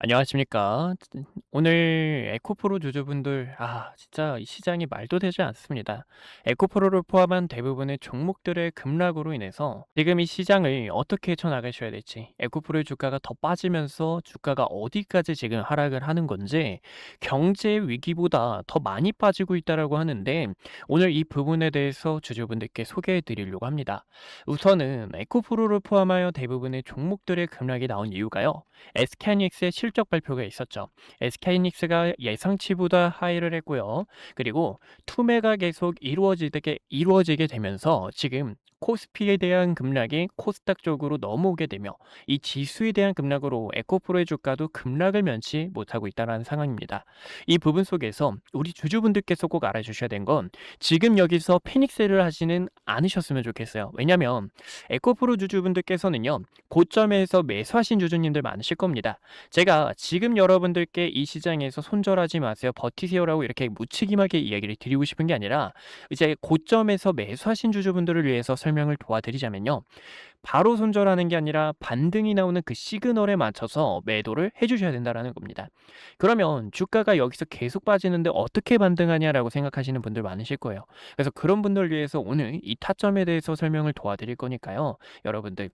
안녕하십니까. 오늘 에코프로 주주분들, 진짜 이 시장이 말도 되지 않습니다. 에코프로를 포함한 대부분의 종목들의 급락으로 인해서 지금 이 시장을 어떻게 헤쳐나가셔야 될지, 에코프로의 주가가 더 빠지면서 주가가 어디까지 지금 하락을 하는 건지, 경제 위기보다 더 많이 빠지고 있다라고 하는데, 오늘 이 부분에 대해서 주주분들께 소개해 드리려고 합니다. 우선은 에코프로를 포함하여 대부분의 종목들의 급락이 나온 이유가요. SK하이닉스의 실적 발표가 있었죠. SK하이닉스가 예상치보다 하이를 했고요. 그리고 투매가 계속 이루어지게 되면서 지금 코스피에 대한 급락이 코스닥 쪽으로 넘어오게 되며 이 지수에 대한 급락으로 에코프로의 주가도 급락을 면치 못하고 있다는 상황입니다. 이 부분 속에서 우리 주주분들께서 꼭 알아주셔야 된 건 지금 여기서 패닉셀을 하지는 않으셨으면 좋겠어요. 왜냐하면 에코프로 주주분들께서는요, 고점에서 매수하신 주주님들 많으실 겁니다. 제가 지금 여러분들께 이 시장에서 손절하지 마세요, 버티세요라고 이렇게 무책임하게 이야기를 드리고 싶은 게 아니라 이제 고점에서 매수하신 주주분들을 위해서 설명을 도와드리자면요. 바로 손절하는 게 아니라 반등이 나오는 그 시그널에 맞춰서 매도를 해주셔야 된다라는 겁니다. 그러면 주가가 여기서 계속 빠지는데 어떻게 반등하냐라고 생각하시는 분들 많으실 거예요. 그래서 그런 분들 위해서 오늘 이 타점에 대해서 설명을 도와드릴 거니까요. 여러분들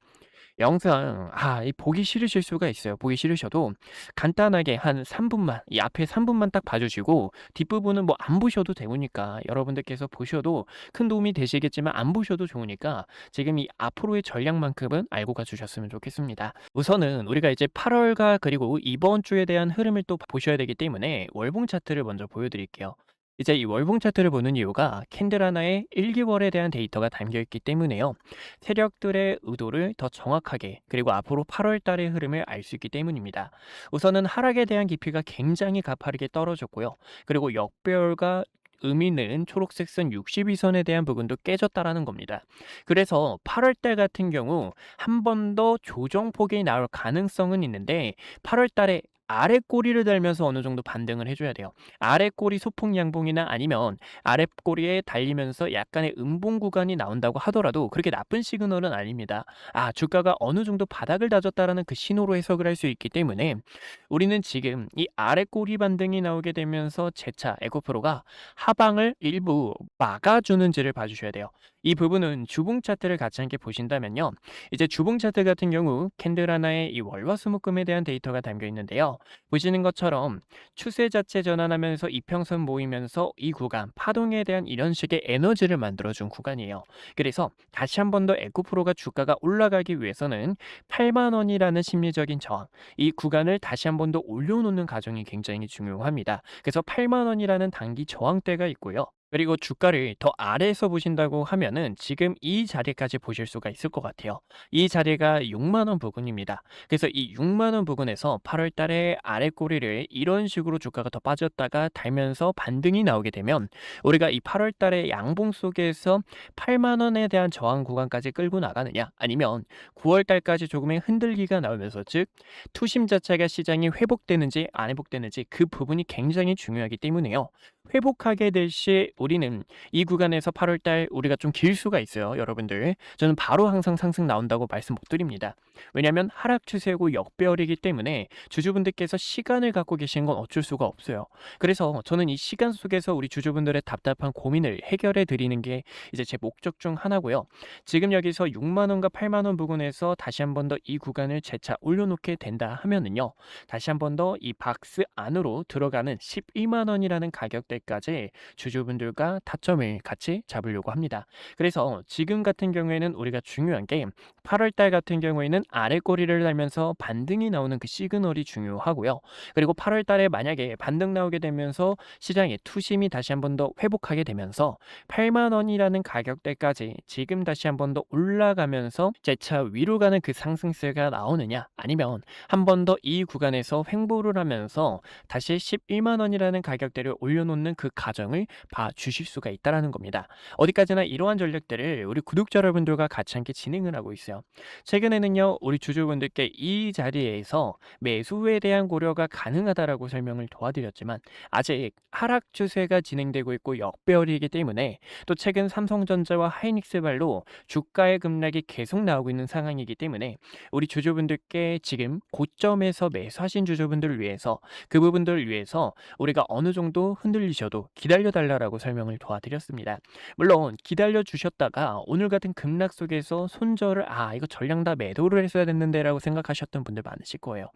영상 이 보기 싫으실 수가 있어요. 보기 싫으셔도 간단하게 한 3 분만, 이 앞에 3 분만 딱 봐 주시고 뒷부분은 뭐 안 보셔도 되니까 여러분들께서 보셔도 큰 도움이 되시겠지만 안 보셔도 좋으니까 지금 이 앞으로의 전략만큼은 알고 가 주셨으면 좋겠습니다. 우선은 우리가 이제 8 월과 그리고 이번 주에 대한 흐름을 또 보셔야 되기 때문에 월봉 차트를 먼저 보여 드릴게요. 이제 이 월봉 차트를 보는 이유가 캔들 하나에 1개월에 대한 데이터가 담겨 있기 때문에요. 세력들의 의도를 더 정확하게 그리고 앞으로 8월 달의 흐름을 알 수 있기 때문입니다. 우선은 하락에 대한 깊이가 굉장히 가파르게 떨어졌고요. 그리고 역배열과 의미 있는 초록색 선 62선에 대한 부분도 깨졌다라는 겁니다. 그래서 8월 달 같은 경우 한 번 더 조정폭이 나올 가능성은 있는데 8월 달에 아래 꼬리를 달면서 어느 정도 반등을 해줘야 돼요. 아래 꼬리 소폭 양봉이나 아니면 아래 꼬리에 달리면서 약간의 음봉 구간이 나온다고 하더라도 그렇게 나쁜 시그널은 아닙니다. 주가가 어느 정도 바닥을 다졌다라는 그 신호로 해석을 할 수 있기 때문에 우리는 지금 이 아래 꼬리 반등이 나오게 되면서 재차 에코프로가 하방을 일부 막아주는지를 봐주셔야 돼요. 이 부분은 주봉 차트를 같이 함께 보신다면요. 이제 주봉 차트 같은 경우 캔들 하나에 이 월화수목금에 대한 데이터가 담겨 있는데요. 보시는 것처럼 추세 자체 전환하면서 이평선 모이면서 이 구간 파동에 대한 이런 식의 에너지를 만들어준 구간이에요. 그래서 다시 한 번 더 에코프로가 주가가 올라가기 위해서는 8만 원이라는 심리적인 저항, 이 구간을 다시 한 번 더 올려놓는 과정이 굉장히 중요합니다. 그래서 8만 원이라는 단기 저항대가 있고요. 그리고 주가를 더 아래에서 보신다고 하면은 지금 이 자리까지 보실 수가 있을 것 같아요. 이 자리가 6만 원 부근입니다. 그래서 이 6만 원 부근에서 8월 달에 아래 꼬리를 이런 식으로 주가가 더 빠졌다가 달면서 반등이 나오게 되면 우리가 이 8월 달에 양봉 속에서 8만 원에 대한 저항 구간까지 끌고 나가느냐 아니면 9월 달까지 조금의 흔들기가 나오면서 즉 투심 자체가 시장이 회복되는지 안 회복되는지 그 부분이 굉장히 중요하기 때문에요. 회복하게 될 시 우리는 이 구간에서 8월 달 우리가 좀 길 수가 있어요, 여러분들. 저는 바로 항상 상승 나온다고 말씀 못 드립니다. 왜냐하면 하락 추세고 역배열이기 때문에 주주분들께서 시간을 갖고 계신 건 어쩔 수가 없어요. 그래서 저는 이 시간 속에서 우리 주주분들의 답답한 고민을 해결해 드리는 게 이제 제 목적 중 하나고요. 지금 여기서 6만 원과 8만 원 부근에서 다시 한 번 더 이 구간을 재차 올려놓게 된다 하면은요. 다시 한 번 더 이 박스 안으로 들어가는 12만 원이라는 가격대까지 주주분들과 타점을 같이 잡으려고 합니다. 그래서 지금 같은 경우에는 우리가 중요한 게 8월 달 같은 경우에는 아래 꼬리를 달면서 반등이 나오는 그 시그널이 중요하고요. 그리고 8월 달에 만약에 반등 나오게 되면서 시장의 투심이 다시 한 번 더 회복하게 되면서 8만 원이라는 가격대까지 지금 다시 한 번 더 올라가면서 재차 위로 가는 그 상승세가 나오느냐 아니면 한 번 더 이 구간에서 횡보를 하면서 다시 11만 원이라는 가격대를 올려놓는 없는 그 가정을 봐주실 수가 있다라는 겁니다. 어디까지나 이러한 전략들을 우리 구독자 여러분들과 같이 함께 진행을 하고 있어요. 최근에는요, 우리 주주분들께 이 자리에서 매수에 대한 고려가 가능하다라고 설명을 도와드렸지만 아직 하락 추세가 진행되고 있고 역배열이기 때문에 또 최근 삼성전자와 하이닉스발로 주가의 급락이 계속 나오고 있는 상황이기 때문에 우리 주주분들께 지금 고점에서 매수하신 주주분들을 위해서 그 부분들을 위해서 우리가 어느 정도 흔들리셔도 기다려 달라라고 설명을 도와드렸습니다. 물론 기다려 주셨다가 오늘 같은 급락 속에서 손절을 이거 전량 다 매도를 했어야 됐는데라고 생각하셨던 분들 많으실 거예요.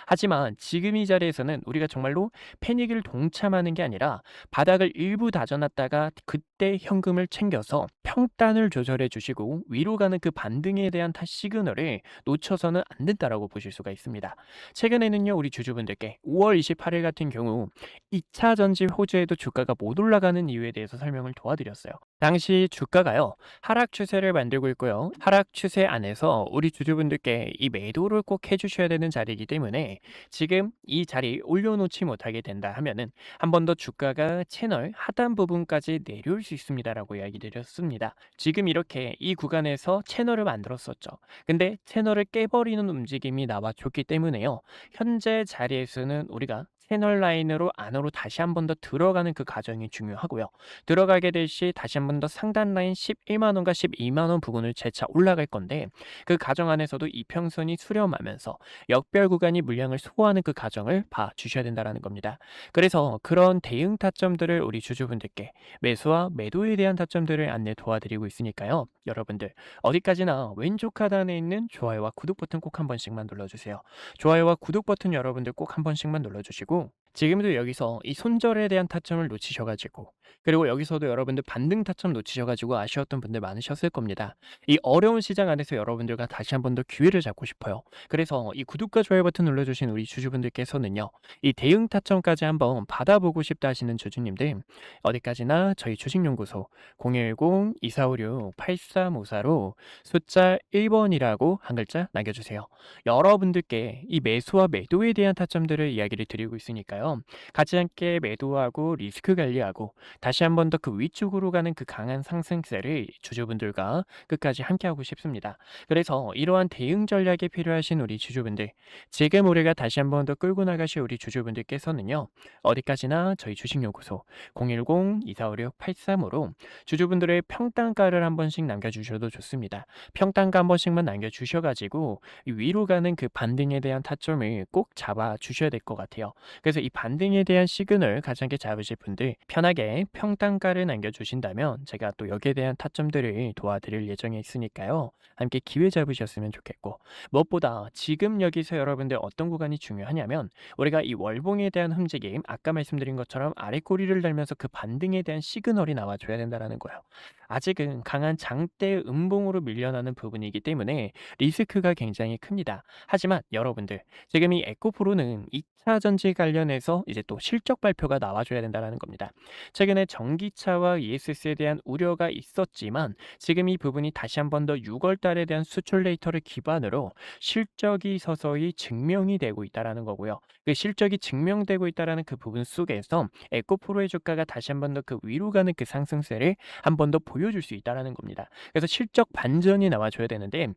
하지만 지금 이 자리에서는 우리가 정말로 패닉을 동참하는 게 아니라 바닥을 일부 다져놨다가 그때 현금을 챙겨서 평단을 조절해 주시고 위로 가는 그 반등에 대한 시그널을 놓쳐서는 안 된다라고 보실 수가 있습니다. 최근에는요, 우리 주주분들께 5월 28일 같은 경우 2차 전지 호주에도 주가가 못 올라가는 이유에 대해서 설명을 도와드렸어요. 당시 주가가요, 하락 추세를 만들고 있고요. 하락 추세 안에서 우리 주주분들께 이 매도를 꼭 해주셔야 되는 자리이기 때문에 지금 이 자리 올려놓지 못하게 된다 하면은 한 번 더 주가가 채널 하단 부분까지 내려올 수 있습니다라고 이야기 드렸습니다. 지금 이렇게 이 구간에서 채널을 만들었었죠. 근데 채널을 깨버리는 움직임이 나와줬기 때문에요. 현재 자리에서는 우리가 채널 라인으로 안으로 다시 한 번 더 들어가는 그 과정이 중요하고요. 들어가게 될 시 다시 한 번 더 상단 라인 11만 원과 12만 원 부근을 재차 올라갈 건데 그 과정 안에서도 이평선이 수렴하면서 역별 구간이 물량을 소화하는 그 과정을 봐주셔야 된다는 겁니다. 그래서 그런 대응 타점들을 우리 주주분들께 매수와 매도에 대한 타점들을 안내 도와드리고 있으니까요. 여러분들 어디까지나 왼쪽 하단에 있는 좋아요와 구독 버튼 꼭 한 번씩만 눌러주세요. 좋아요와 구독 버튼 여러분들 꼭 한 번씩만 눌러주시고 지금도 여기서 이 손절에 대한 타점을 놓치셔가지고 그리고 여기서도 여러분들 반등 타점 놓치셔가지고 아쉬웠던 분들 많으셨을 겁니다. 이 어려운 시장 안에서 여러분들과 다시 한 번 더 기회를 잡고 싶어요. 그래서 이 구독과 좋아요 버튼 눌러주신 우리 주주분들께서는요, 이 대응 타점까지 한번 받아보고 싶다 하시는 주주님들 어디까지나 저희 주식연구소 010-2456-8354로 숫자 1번이라고 한 글자 남겨주세요. 여러분들께 이 매수와 매도에 대한 타점들을 이야기를 드리고 있으니까요. 같이 함께 매도하고 리스크 관리하고 다시 한 번 더 그 위쪽으로 가는 그 강한 상승세를 주주분들과 끝까지 함께하고 싶습니다. 그래서 이러한 대응 전략이 필요하신 우리 주주분들, 지금 우리가 다시 한 번 더 끌고 나가실 우리 주주분들께서는요. 어디까지나 저희 주식연구소 010-2456-8355로 주주분들의 평단가를 한 번씩 남겨주셔도 좋습니다. 평단가 한 번씩만 남겨주셔가지고 이 위로 가는 그 반등에 대한 타점을 꼭 잡아주셔야 될 것 같아요. 그래서 이 반등에 대한 시그널 가장 잡으실 분들 편하게 평단가를 남겨주신다면 제가 또 여기에 대한 타점들을 도와드릴 예정에 있으니까요. 함께 기회 잡으셨으면 좋겠고 무엇보다 지금 여기서 여러분들 어떤 구간이 중요하냐면 우리가 이 월봉에 대한 움직임 아까 말씀드린 것처럼 아래 꼬리를 달면서 그 반등에 대한 시그널이 나와줘야 된다는 거예요. 아직은 강한 장대 음봉으로 밀려나는 부분이기 때문에 리스크가 굉장히 큽니다. 하지만 여러분들 지금 이 에코프로는 2차 전지 관련해서 이제 또 실적 발표가 나와줘야 된다는 겁니다. 최근에 전기차와 ESS에 대한 우려가 있었지만 지금 이 부분이 다시 한 번 더 6월 달에 대한 수출 데이터를 기반으로 실적이 서서히 증명이 되고 있다는 거고요. 그 실적이 증명되고 있다는 그 부분 속에서 에코프로의 주가가 다시 한 번 더 그 위로 가는 그 상승세를 한 번 더 보여줄 수 있다는 겁니다. 그래서 실적 반전이 나와줘야 되는데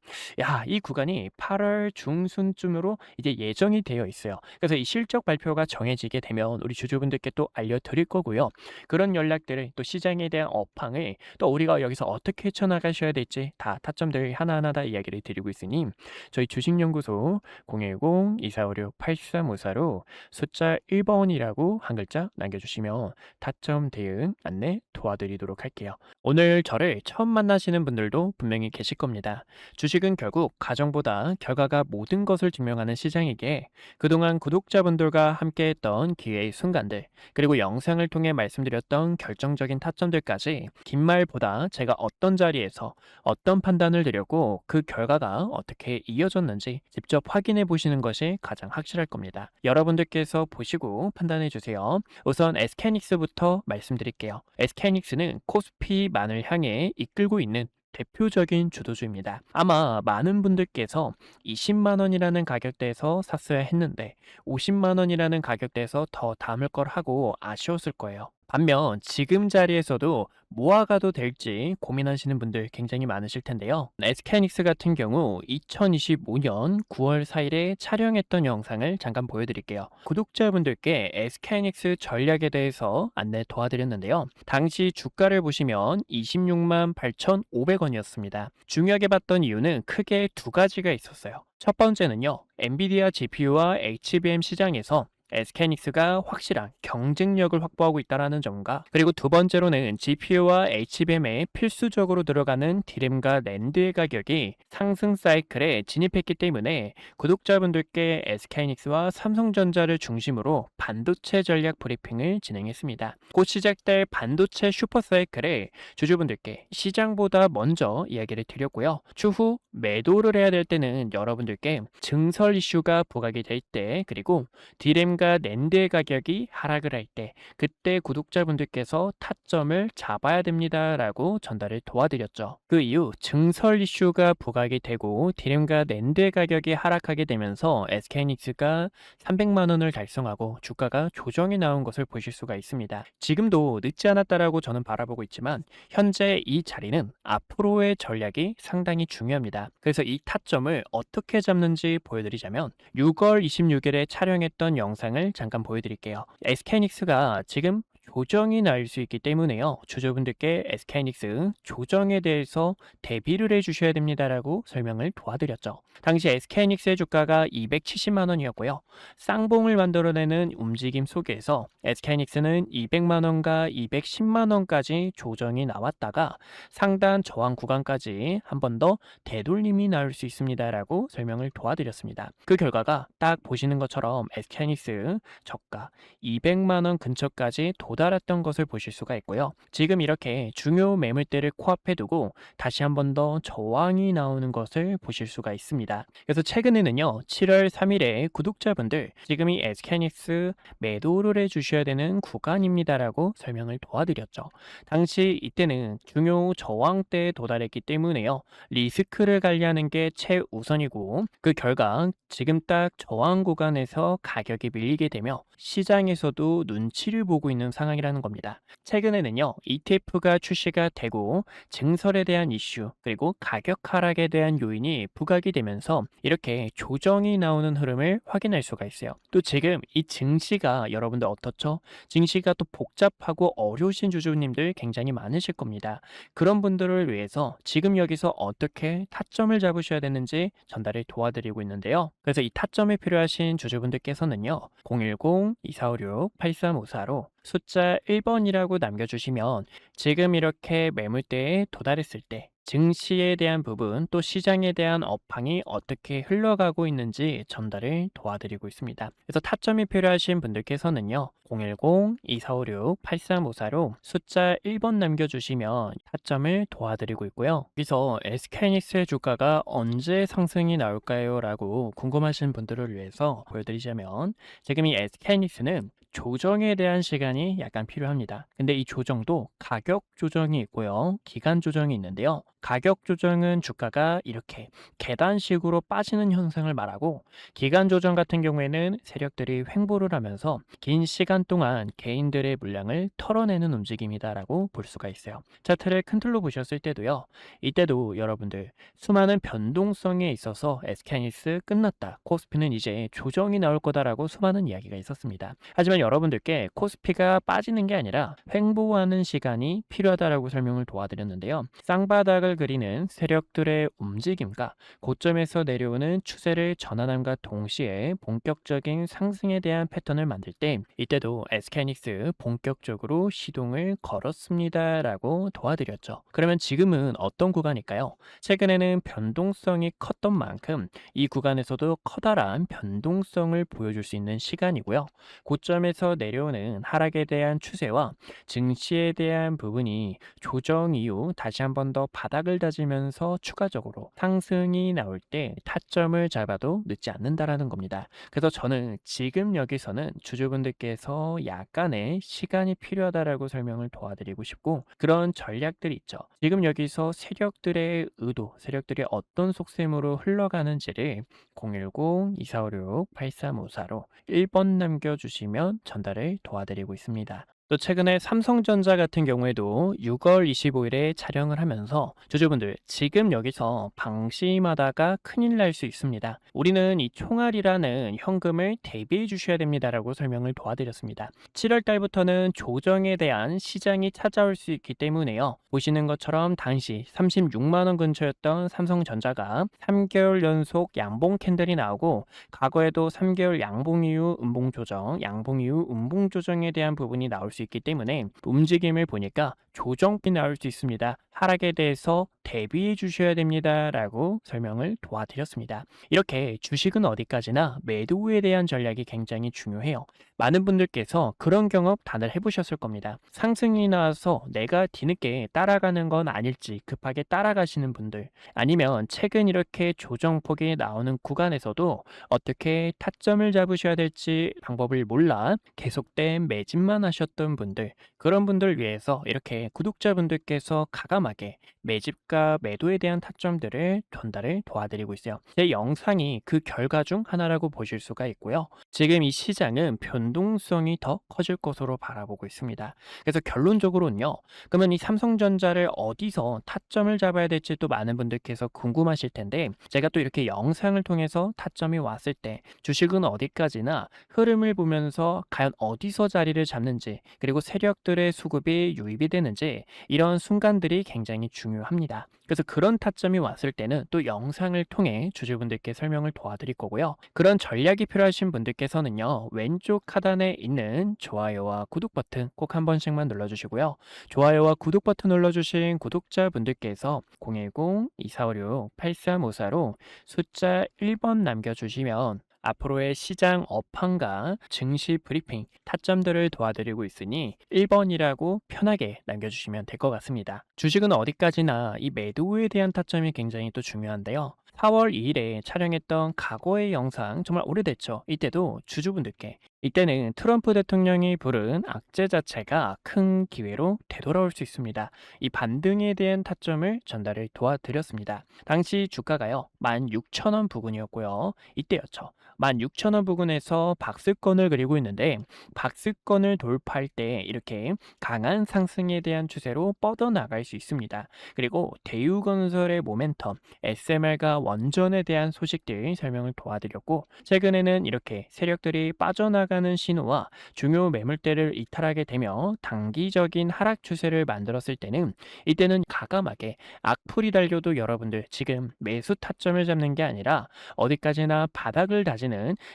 이 구간이 8월 중순쯤으로 이제 예정이 되어 있어요. 그래서 이 실적 발표가 정해지게 되면 우리 주주분들께 또 알려드릴 거고요. 그런 연락들을 또 시장에 대한 업황을 또 우리가 여기서 어떻게 헤쳐나가셔야 될지 다 타점들 하나하나 다 이야기를 드리고 있으니 저희 주식연구소 010-2456-8354로 숫자 1번이라고 한 글자 남겨주시면 타점 대응 안내 도와드리도록 할게요. 오늘 저를 처음 만나시는 분들도 분명히 계실 겁니다. 주식은 결국 가정보다 결과가 모든 것을 증명하는 시장이기에 그동안 구독자분들과 함께했던 기회의 순간들 그리고 영상을 통해 말씀드렸던 결정적인 타점들까지 긴 말보다 제가 어떤 자리에서 어떤 판단을 드렸고 그 결과가 어떻게 이어졌는지 직접 확인해 보시는 것이 가장 확실할 겁니다. 여러분들께서 보시고 판단해 주세요. 우선 SK하이닉스부터 말씀드릴게요. SK하이닉스는 코스피만을 향해 이끌고 있는 대표적인 주도주입니다. 아마 많은 분들께서 20만 원이라는 가격대에서 샀어야 했는데 50만 원이라는 가격대에서 더 담을 걸 하고 아쉬웠을 거예요. 반면 지금 자리에서도 모아가도 될지 고민하시는 분들 굉장히 많으실 텐데요. SK하이닉스 같은 경우 2025년 9월 4일에 촬영했던 영상을 잠깐 보여드릴게요. 구독자분들께 SK하이닉스 전략에 대해서 안내 도와드렸는데요. 당시 주가를 보시면 26만 8,500원이었습니다. 중요하게 봤던 이유는 크게 두 가지가 있었어요. 첫 번째는요, 엔비디아 GPU와 HBM 시장에서 SK하이닉스가 확실한 경쟁력을 확보하고 있다는 점과, 그리고 두 번째로는 GPU와 HBM에 필수적으로 들어가는 디램과 낸드의 가격이 상승 사이클에 진입했기 때문에 구독자분들께 SK하이닉스와 삼성전자를 중심으로 반도체 전략 브리핑을 진행했습니다. 곧 시작될 반도체 슈퍼 사이클에 주주분들께 시장보다 먼저 이야기를 드렸고요. 추후 매도를 해야 될 때는 여러분들께 증설 이슈가 부각이 될 때, 그리고 디램과 낸드의 가격이 하락을 할 때, 그때 구독자분들께서 타점을 잡아야 됩니다라고 전달을 도와드렸죠. 그 이후 증설 이슈가 부각이 되고 디램과 낸드의 가격이 하락하게 되면서 SK하이닉스가 300만 원을 달성하고 주가가 조정이 나온 것을 보실 수가 있습니다. 지금도 늦지 않았다라고 저는 바라보고 있지만 현재 이 자리는 앞으로의 전략이 상당히 중요합니다. 그래서 이 타점을 어떻게 잡는지 보여드리자면 6월 26일에 촬영했던 영상을 잠깐 보여드릴게요. SK하이닉스가 지금 조정이 날 수 있기 때문에요. 주주분들께 SK하이닉스 조정에 대해서 대비를 해주셔야 됩니다라고 설명을 도와드렸죠. 당시 SK하이닉스의 주가가 270만 원이었고요. 쌍봉을 만들어내는 움직임 속에서 SK하이닉스는 200만 원과 210만 원까지 조정이 나왔다가 상단 저항 구간까지 한 번 더 되돌림이 나올 수 있습니다라고 설명을 도와드렸습니다. 그 결과가 딱 보시는 것처럼 SK하이닉스 저가 200만 원 근처까지 도달했던 것을 보실 수가 있고요. 지금 이렇게 중요 매물대를 코앞에 두고 다시 한 번 더 저항이 나오는 것을 보실 수가 있습니다. 그래서 최근에는요, 7월 3일에 구독자분들 지금 이 SK하이닉스 매도를 해주셔야 되는 구간입니다라고 설명을 도와드렸죠. 당시 이때는 중요 저항대에 도달했기 때문에요, 리스크를 관리하는 게 최우선이고, 그 결과 지금 딱 저항 구간에서 가격이 밀리게 되며 시장에서도 눈치를 보고 있는 상황이라는 겁니다. 최근에는요, ETF가 출시가 되고 증설에 대한 이슈, 그리고 가격 하락에 대한 요인이 부각이 되면서 이렇게 조정이 나오는 흐름을 확인할 수가 있어요. 또 지금 이 증시가 여러분들 어떻죠? 증시가 또 복잡하고 어려우신 주주님들 굉장히 많으실 겁니다. 그런 분들을 위해서 지금 여기서 어떻게 타점을 잡으셔야 되는지 전달을 도와드리고 있는데요. 그래서 이 타점이 필요하신 주주분들께서는요, 010-2456-8354로 숫자 1번이라고 남겨주시면 지금 이렇게 매물대에 도달했을 때 증시에 대한 부분, 또 시장에 대한 업황이 어떻게 흘러가고 있는지 전달을 도와드리고 있습니다. 그래서 타점이 필요하신 분들께서는요, 010-2456-8354로 숫자 1번 남겨주시면 타점을 도와드리고 있고요. 여기서 SK하이닉스의 주가가 언제 상승이 나올까요? 라고 궁금하신 분들을 위해서 보여드리자면, 지금 이 SK하이닉스는 조정에 대한 시간이 약간 필요합니다. 근데 이 조정도 가격 조정이 있고요, 기간 조정이 있는데요. 가격 조정은 주가가 이렇게 계단식으로 빠지는 현상을 말하고, 기간 조정 같은 경우에는 세력들이 횡보를 하면서 긴 시간 동안 개인들의 물량을 털어내는 움직임이다라고 볼 수가 있어요. 차트를 큰 틀로 보셨을 때도요, 이때도 여러분들 수많은 변동성에 있어서 SK하이닉스 끝났다, 코스피는 이제 조정이 나올 거다라고 수많은 이야기가 있었습니다. 하지만 여러분들께 코스피가 빠지는 게 아니라 횡보하는 시간이 필요하다라고 설명을 도와드렸는데요. 쌍바닥을 그리는 세력들의 움직임과 고점에서 내려오는 추세를 전환함과 동시에 본격적인 상승에 대한 패턴을 만들 때, 이때도 SK하이닉스 본격적으로 시동을 걸었습니다라고 도와드렸죠. 그러면 지금은 어떤 구간일까요? 최근에는 변동성이 컸던 만큼 이 구간에서도 커다란 변동성을 보여줄 수 있는 시간이고요. 고점에서 내려오는 하락에 대한 추세와 증시에 대한 부분이 조정 이후 다시 한 번 더 바닥을 다지면서 추가적으로 상승이 나올 때 타점을 잡아도 늦지 않는다라는 겁니다. 그래서 저는 지금 여기서는 주주분들께서 약간의 시간이 필요하다라고 설명을 도와드리고 싶고, 그런 전략들이 있죠. 지금 여기서 세력들의 의도, 세력들이 어떤 속셈으로 흘러가는지를 010-2456-8354로 1번 남겨주시면 전달을 도와드리고 있습니다. 또 최근에 삼성전자 같은 경우에도 6월 25일에 촬영을 하면서 주주분들 지금 여기서 방심하다가 큰일 날 수 있습니다. 우리는 이 총알이라는 현금을 대비해 주셔야 됩니다라고 설명을 도와드렸습니다. 7월 달부터는 조정에 대한 시장이 찾아올 수 있기 때문에요. 보시는 것처럼 당시 36만 원 근처였던 삼성전자가 3개월 연속 양봉 캔들이 나오고 과거에도 3개월 양봉 이후 음봉 조정, 양봉 이후 음봉 조정에 대한 부분이 나올 수 있기 때문에 움직임을 보니까 조정이 나올 수 있습니다. 하락에 대해서 대비해 주셔야 됩니다라고 설명을 도와드렸습니다. 이렇게 주식은 어디까지나 매도에 대한 전략이 굉장히 중요해요. 많은 분들께서 그런 경험 다들 해보셨을 겁니다. 상승이 나와서 내가 뒤늦게 따라가는 건 아닐지 급하게 따라가시는 분들, 아니면 최근 이렇게 조정폭이 나오는 구간에서도 어떻게 타점을 잡으셔야 될지 방법을 몰라 계속된 매집만 하셨던 분들, 그런 분들 위해서 이렇게 구독자분들께서 가감하게 매집과 매도에 대한 타점들을 전달을 도와드리고 있어요. 제 영상이 그 결과 중 하나라고 보실 수가 있고요. 지금 이 시장은 변동성이 더 커질 것으로 바라보고 있습니다. 그래서 결론적으로는요. 그러면 이 삼성전자를 어디서 타점을 잡아야 될지 또 많은 분들께서 궁금하실 텐데, 제가 또 이렇게 영상을 통해서 타점이 왔을 때 주식은 어디까지나 흐름을 보면서 과연 어디서 자리를 잡는지, 그리고 세력들의 수급이 유입이 되는지, 이런 순간들이 굉장히 중요합니다. 그래서 그런 타점이 왔을 때는 또 영상을 통해 주주분들께 설명을 도와드릴 거고요. 그런 전략이 필요하신 분들께서는요, 왼쪽 하단에 있는 좋아요와 구독 버튼 꼭 한 번씩만 눌러주시고요. 좋아요와 구독 버튼 눌러주신 구독자분들께서 010-2456-8354로 숫자 1번 남겨주시면 앞으로의 시장 업황과 증시 브리핑, 타점들을 도와드리고 있으니 1번이라고 편하게 남겨주시면 될 것 같습니다. 주식은 어디까지나 이 매도에 대한 타점이 굉장히 또 중요한데요. 4월 2일에 촬영했던 과거의 영상, 정말 오래됐죠. 이때도 주주분들께, 이때는 트럼프 대통령이 부른 악재 자체가 큰 기회로 되돌아올 수 있습니다. 이 반등에 대한 타점을 전달을 도와드렸습니다. 당시 주가가요 16,000원 부근이었고요. 이때였죠. 16,000원 부근에서 박스권을 그리고 있는데, 박스권을 돌파할 때 이렇게 강한 상승에 대한 추세로 뻗어나갈 수 있습니다. 그리고 대우건설의 모멘텀, SMR과 원전에 대한 소식들 설명을 도와드렸고, 최근에는 이렇게 세력들이 빠져나가는 신호와 중요 매물대를 이탈하게 되며 단기적인 하락 추세를 만들었을 때는, 이때는 가감하게 악플이 달려도 여러분들 지금 매수 타점을 잡는 게 아니라 어디까지나 바닥을 다지는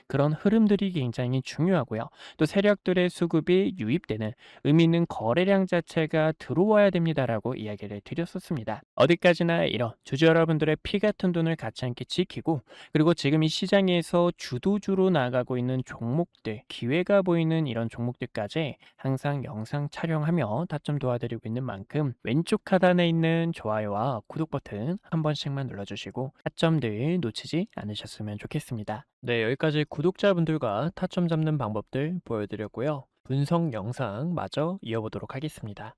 그런 흐름들이 굉장히 중요하고요. 또 세력들의 수급이 유입되는 의미 있는 거래량 자체가 들어와야 됩니다라고 이야기를 드렸었습니다. 어디까지나 이런 주주 여러분들의 피 같은 돈을 같이 함께 지키고, 그리고 지금 이 시장에서 주도주로 나가고 있는 종목들, 기회가 보이는 이런 종목들까지 항상 영상 촬영하며 타점 도와드리고 있는 만큼 왼쪽 하단에 있는 좋아요와 구독 버튼 한 번씩만 눌러주시고 타점들 놓치지 않으셨으면 좋겠습니다. 네, 여기까지 구독자분들과 타점 잡는 방법들 보여드렸고요. 분석 영상 마저 이어보도록 하겠습니다.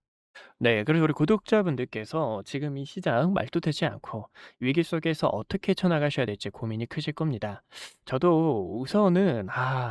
네, 그래서 우리 구독자분들께서 지금 이 시장 말도 되지 않고 위기 속에서 어떻게 쳐나가셔야 될지 고민이 크실 겁니다. 저도 우선은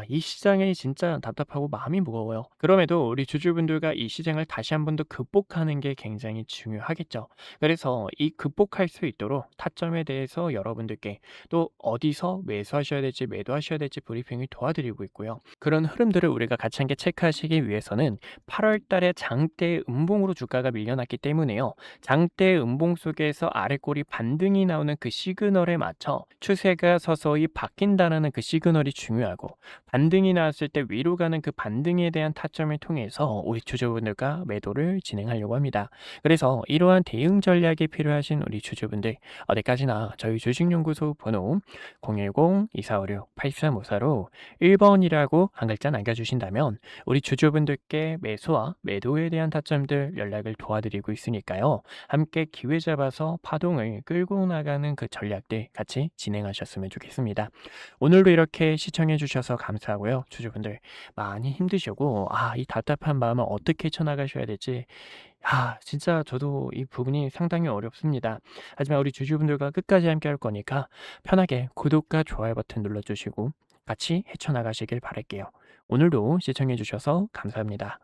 이 시장이 진짜 답답하고 마음이 무거워요. 그럼에도 우리 주주분들과 이 시장을 다시 한 번 더 극복하는 게 굉장히 중요하겠죠. 그래서 이 극복할 수 있도록 타점에 대해서 여러분들께 또 어디서 매수하셔야 될지 매도하셔야 될지 브리핑을 도와드리고 있고요. 그런 흐름들을 우리가 같이 함께 체크하시기 위해서는 8월 달에 장대 음봉으로 주가가 밀려났기 때문에요. 장대 음봉 속에서 아래꼬리 반등이 나오는 그 시그널에 맞춰 추세가 서서히 바뀐다는 그 시그널이 중요하고, 반등이 나왔을 때 위로 가는 그 반등에 대한 타점을 통해서 우리 주주분들과 매도를 진행하려고 합니다. 그래서 이러한 대응 전략이 필요하신 우리 주주분들, 어디까지나 저희 주식연구소 번호 010-2456-8354로 1번이라고 한 글자 남겨주신다면 우리 주주분들께 매수와 매도에 대한 타점들 연락을 도와드리고 있으니까요. 함께 기회 잡아서 파동을 끌고 나가는 그 전략들 같이 진행하셨으면 좋겠습니다. 오늘도 이렇게 시청해 주셔서 감사하고요. 주주분들 많이 힘드시고 이 답답한 마음을 어떻게 쳐나가셔야 될지 진짜 저도 이 부분이 상당히 어렵습니다. 하지만 우리 주주분들과 끝까지 함께 할 거니까 편하게 구독과 좋아요 버튼 눌러주시고 같이 헤쳐나가시길 바랄게요. 오늘도 시청해 주셔서 감사합니다.